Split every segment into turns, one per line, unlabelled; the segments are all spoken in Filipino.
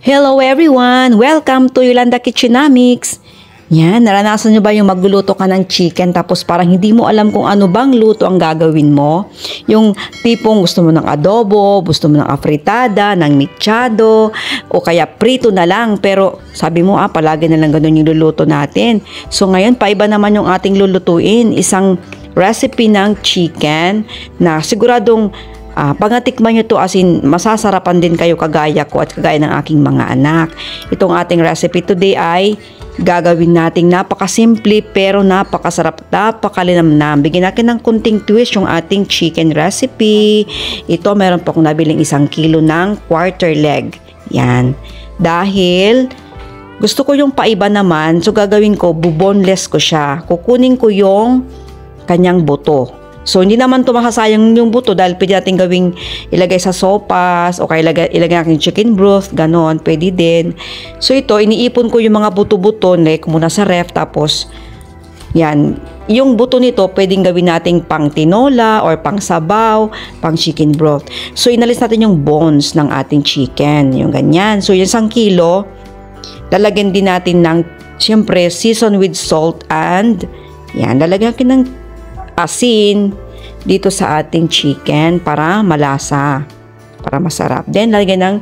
Hello everyone! Welcome to Yolanda Kitchenamics! Yan, naranasan nyo ba yung magluluto ka ng chicken tapos parang hindi mo alam kung ano bang luto ang gagawin mo? Yung tipong gusto mo ng adobo, gusto mo ng afritada, ng mechado, o kaya prito na lang. Pero sabi mo, palagi na lang ganun yung luluto natin. So ngayon, paiba naman yung ating lulutuin. Isang recipe ng chicken na siguradong pag natikman nyo to, as in, masasarapan din kayo kagaya ko at kagaya ng aking mga anak. Itong ating recipe today ay gagawin nating napakasimple pero napakasarap, napakalinamnam. Bigyan natin ng kunting twist yung ating chicken recipe. Ito, meron pa akong nabiling 1 kilo ng quarter leg. Yan. Dahil gusto ko yung paiba naman, so gagawin ko, boneless ko siya. Kukunin ko yung kanyang buto. So, hindi naman ito makasayang yung buto dahil pwede natin gawing ilagay sa sopas o kaya ilagay natin chicken broth, ganon, pwede din. So, ito, iniipon ko yung mga buto-buto, like muna sa ref, tapos, yan, yung buto nito, pwedeng gawin nating pang tinola or pang sabaw, pang chicken broth. So, inalis natin yung bones ng ating chicken, yung ganyan. So, yung 1 kilo, lalagyan din natin ng, syempre, season with salt and, yan, lalagyan natin ng asin dito sa ating chicken para malasa, para masarap. Then, lagyan ng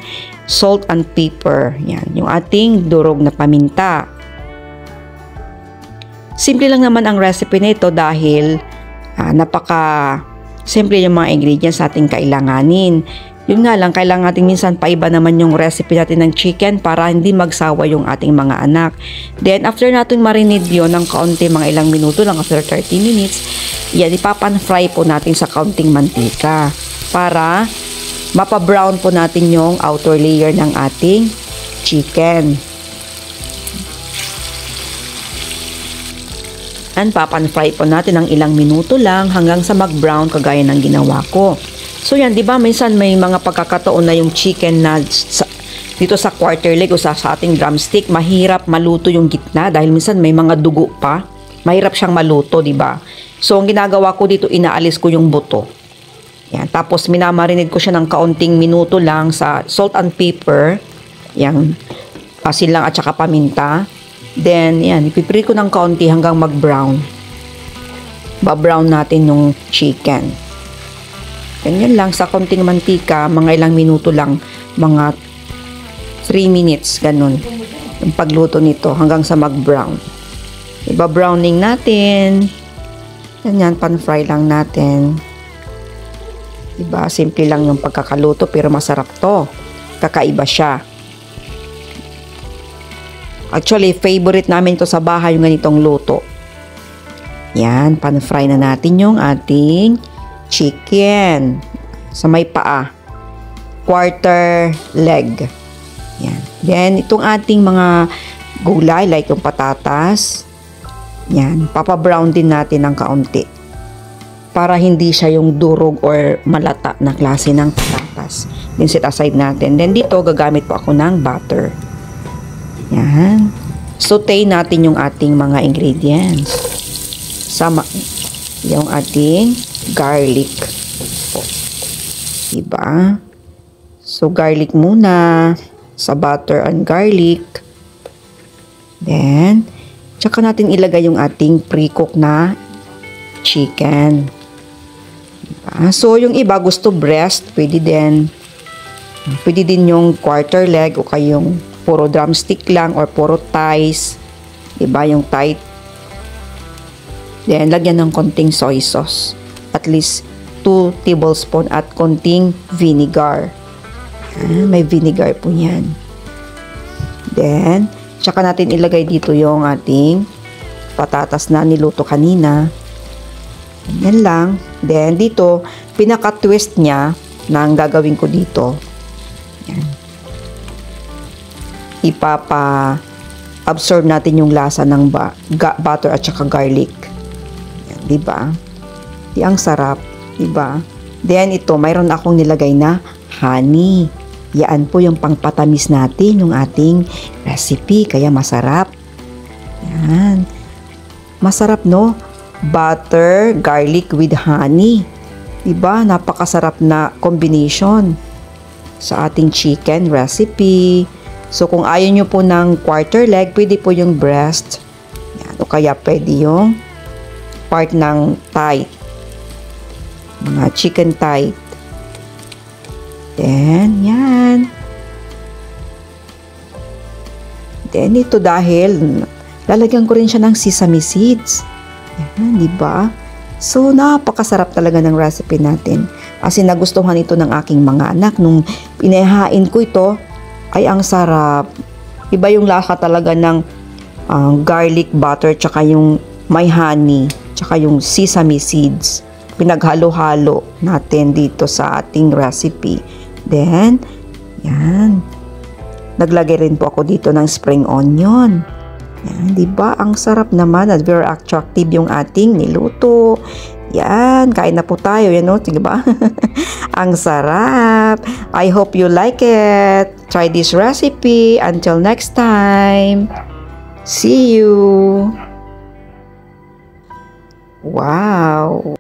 salt and pepper. Yan, yung ating durog na paminta. Simple lang naman ang recipe nito dahil simple yung mga ingredients natin kailanganin. Yun nga lang, kailangan natin minsan paiba naman yung recipe natin ng chicken para hindi magsawa yung ating mga anak. Then, after natin marinate yun ng kaunti, mga ilang minuto lang, after 30 minutes, yan, ipapan-fry po natin sa kaunting mantika para mapa-brown po natin yung outer layer ng ating chicken. And papan-fry po natin ng ilang minuto lang hanggang sa mag-brown kagaya ng ginawa ko. So yan, di ba minsan may mga pagkakataon na yung chicken na dito sa quarter leg o sa ating drumstick, mahirap maluto yung gitna dahil minsan may mga dugo pa. Mahirap siyang maluto, di ba? So ang ginagawa ko dito, inaalis ko yung buto. Yan, tapos minamarinate ko siya ng kaunting minuto lang sa salt and pepper. Yan, asin lang at saka paminta. Then, yan, ipipri ko ng kaunti hanggang mag-brown. Ba-brown natin yung chicken. Ganyan lang, sa konting mantika, mga ilang minuto lang, mga 3 minutes, ganun. Yung pagluto nito hanggang sa mag-brown. Iba-browning natin. Ganyan, pan-fry lang natin. Diba, simple lang yung pagkakaluto, pero masarap to. Kakaiba siya. Actually, favorite namin to sa bahay, yung ganitong luto. Yan, pan-fry na natin yung ating chicken sa may paa, quarter leg. Yan. Then itong ating mga gulay like yung patatas, yan, papa-brown din natin ng kaunti para hindi siya yung durog or malata na klase ng patatas. Then set aside natin. Then dito gagamit po ako ng butter. Yan. Saute natin yung ating mga ingredients. Sama yung ating garlic po. Diba? So, garlic muna sa butter and garlic. Then, tsaka natin ilagay yung ating pre-cook na chicken. Diba? So, yung iba gusto breast, pwede din. Pwede din yung quarter leg o kayong puro drumstick lang or puro thighs. Diba? Yung thigh. Then, lagyan ng konting soy sauce. At least 2 tablespoon at konting vinegar. May vinegar po yan. Then, tsaka natin ilagay dito yung ating patatas na niluto kanina. Yan lang. Then, dito, pinaka-twist niya na ang gagawin ko dito. Yan. Ipapa-absorb natin yung lasa ng butter at tsaka garlic. Diba? Ang sarap, diba? Then ito, mayroon akong nilagay na honey. Yan po yung pangpatamis natin, yung ating recipe, kaya masarap. Yan. Masarap, no? Butter, garlic with honey. Diba? Napakasarap na combination sa ating chicken recipe. So, kung ayaw nyo po ng quarter leg, pwede po yung breast. Yan. O kaya pwede yung part ng thigh. Mga chicken thigh. Then, yan. Then, ito dahil lalagyan ko rin siya ng sesame seeds. Yan, di ba? So, napakasarap talaga ng recipe natin. Kasi nagustuhan ito ng aking mga anak. Nung pinahain ko ito, ay ang sarap. Iba yung lasa talaga ng garlic butter, tsaka yung may honey, tsaka yung sesame seeds. Pinaghalo-halo natin dito sa ating recipe. Then, yan. Naglagay rin po ako dito ng spring onion. Yan, di ba? Ang sarap naman at very attractive yung ating niluto. Yan, kain na po tayo. Yan o, di ba? Ang sarap. I hope you like it. Try this recipe. Until next time. See you. Wow.